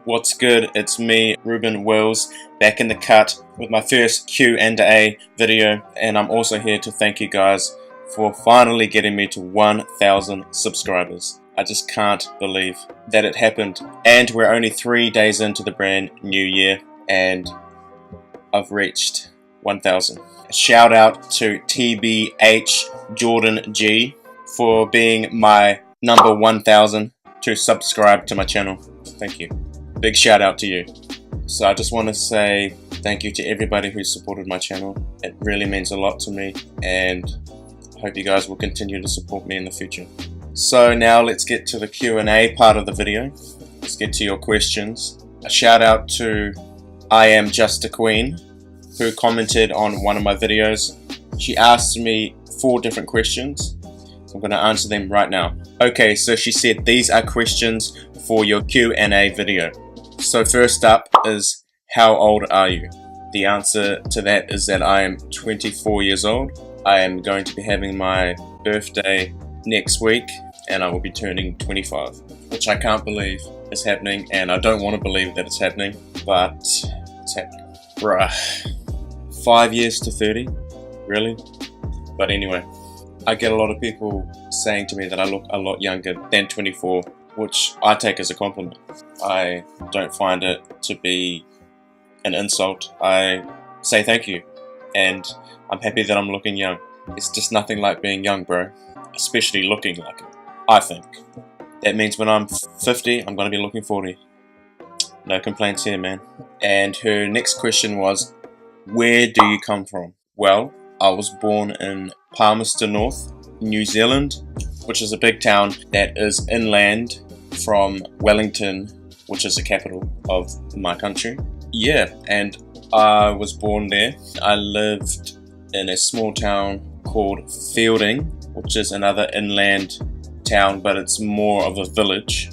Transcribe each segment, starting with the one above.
What's good? It's me, Reuben Wills, back in the cut with my first Q&A video, and I'm also here to thank you guys for finally getting me to 1,000 subscribers. I just can't believe that it happened, and we're only 3 days into the brand new year, and I've reached 1,000. Shout out to TBH Jordan G for being my number 1,000 to subscribe to my channel. Thank you. Big shout out to you. So I just want to say thank you to everybody who supported my channel. It really means a lot to me, and I hope you guys will continue to support me in the future. So now let's get to the Q&A part of the video. Let's get to your questions. A shout out to I Am Just a Queen, who commented on one of my videos. She asked me 4 different questions. So I'm going to answer them right now. Okay, so she said these are questions for your Q&A video. So first up is, how old are you? The answer to that is that I am 24 years old. I am going to be having my birthday next week, and I will be turning 25, which I can't believe is happening, and I don't want to believe that it's happening, but it's happening. Bruh. 5 years to 30? Really? But anyway, I get a lot of people saying to me that I look a lot younger than 24, which I take as a compliment. I don't find it to be an insult. I say thank you, and I'm happy that I'm looking young. It's just nothing like being young, bro. Especially looking like it, I think. That means when I'm 50, I'm going to be looking 40. No complaints here, man. And her next question was, where do you come from? Well, I was born in Palmerston, North, New Zealand, which is a big town that is inland from Wellington, which is the capital of my country. Yeah, and I was born there. I lived in a small town called Fielding, which is another inland town, but it's more of a village,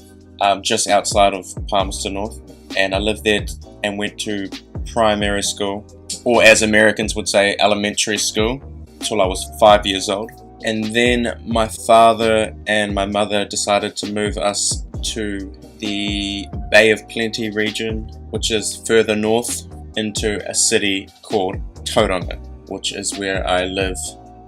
just outside of Palmerston North. And I lived there and went to primary school, or as Americans would say, elementary school, till I was 5 years old. And then my father and my mother decided to move us to the Bay of Plenty region, which is further north into a city called Tauranga, which is where I live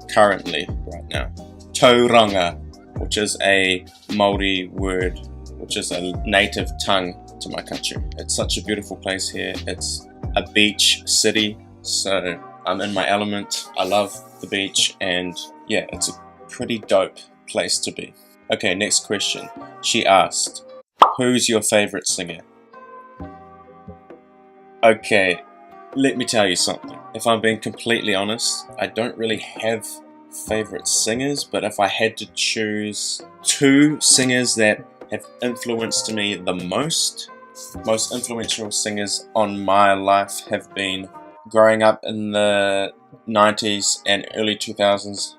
currently right now. Tauranga, which is a Māori word, which is a native tongue to my country. It's such a beautiful place here. It's a beach city, so I'm in my element. I love the beach, and yeah, it's a pretty dope place to be. Okay, next question. She asked, who's your favorite singer? Okay, let me tell you something. If I'm being completely honest, I don't really have favorite singers, but if I had to choose 2 singers that have influenced me the most influential singers on my life have been, growing up in the 90s and early 2000s,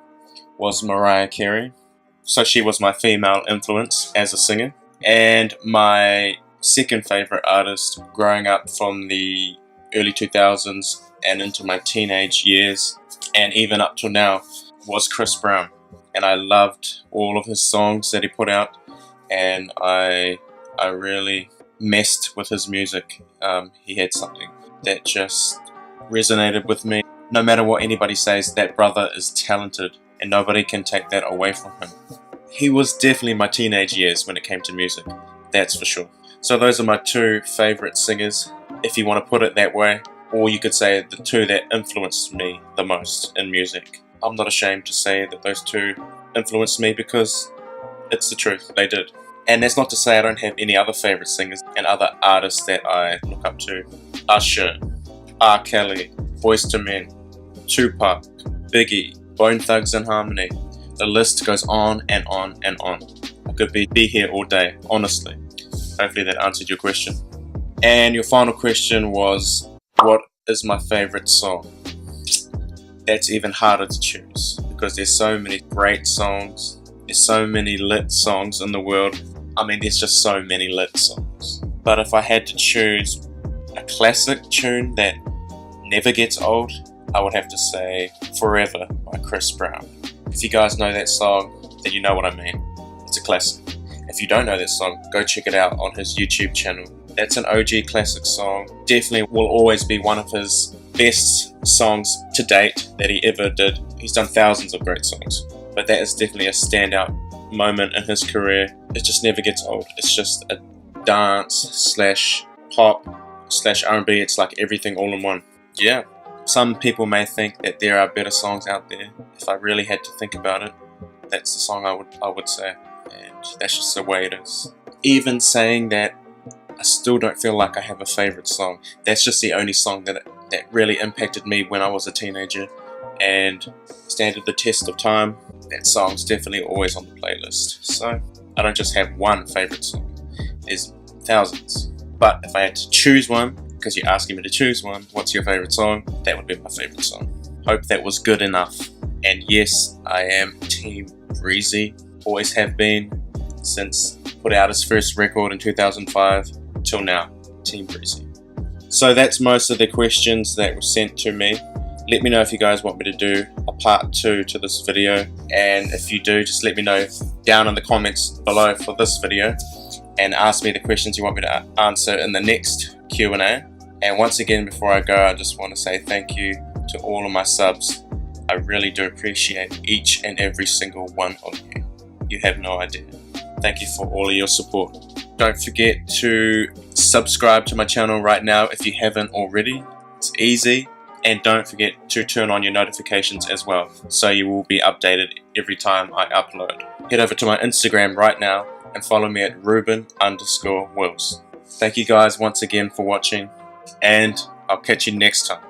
was Mariah Carey. So she was my female influence as a singer. And my second favorite artist growing up from the early 2000s and into my teenage years and even up till now was Chris Brown. And I loved all of his songs that he put out, and I really messed with his music. He had something that just resonated with me. No matter what anybody says, that brother is talented, and nobody can take that away from him. He was definitely my teenage years when it came to music, that's for sure. So those are my 2 favorite singers, if you want to put it that way, or you could say the 2 that influenced me the most in music. I'm not ashamed to say that those 2 influenced me, because it's the truth, they did. And that's not to say I don't have any other favorite singers and other artists that I look up to. Usher, R. Kelly, Boyz II Men, Tupac, Biggie, Bone Thugs and Harmony. The list goes on and on and on. I could be here all day, honestly. Hopefully that answered your question. And your final question was, what is my favorite song? That's even harder to choose, because there's so many great songs. There's so many lit songs in the world. I mean, there's just so many lit songs. But if I had to choose a classic tune that never gets old, I would have to say Forever by Chris Brown. If you guys know that song, then you know what I mean. It's a classic. If you don't know that song, go check it out on his YouTube channel. That's an OG classic song. Definitely will always be one of his best songs to date that he ever did. He's done thousands of great songs, but that is definitely a standout moment in his career. It just never gets old. It's just a dance slash pop slash R&B. It's like everything all in one. Yeah. Some people may think that there are better songs out there. If I really had to think about it, that's the song I would say, and that's just the way it is. Even saying that, I still don't feel like I have a favorite song. That's just the only song that really impacted me when I was a teenager and standed the test of time. That song's definitely always on the playlist. So I don't just have one favorite song. There's thousands. But if I had to choose one, because you're asking me to choose one, what's your favorite song? That would be my favorite song. Hope that was good enough. And yes, I am Team Breezy. Always have been since put out his first record in 2005 till now. Team Breezy. So that's most of the questions that were sent to me. Let me know if you guys want me to do a part 2 to this video, and if you do, just let me know down in the comments below for this video and ask me the questions you want me to answer in the next Q&A. And once again, before I go, I just want to say thank you to all of my subs. I really do appreciate each and every single one of you. You have no idea. Thank you for all of your support. Don't forget to subscribe to my channel right now if you haven't already. It's easy. And don't forget to turn on your notifications as well, so you will be updated every time I upload. Head over to my Instagram right now and follow me at Reuben_Wills. Thank you guys once again for watching, and I'll catch you next time.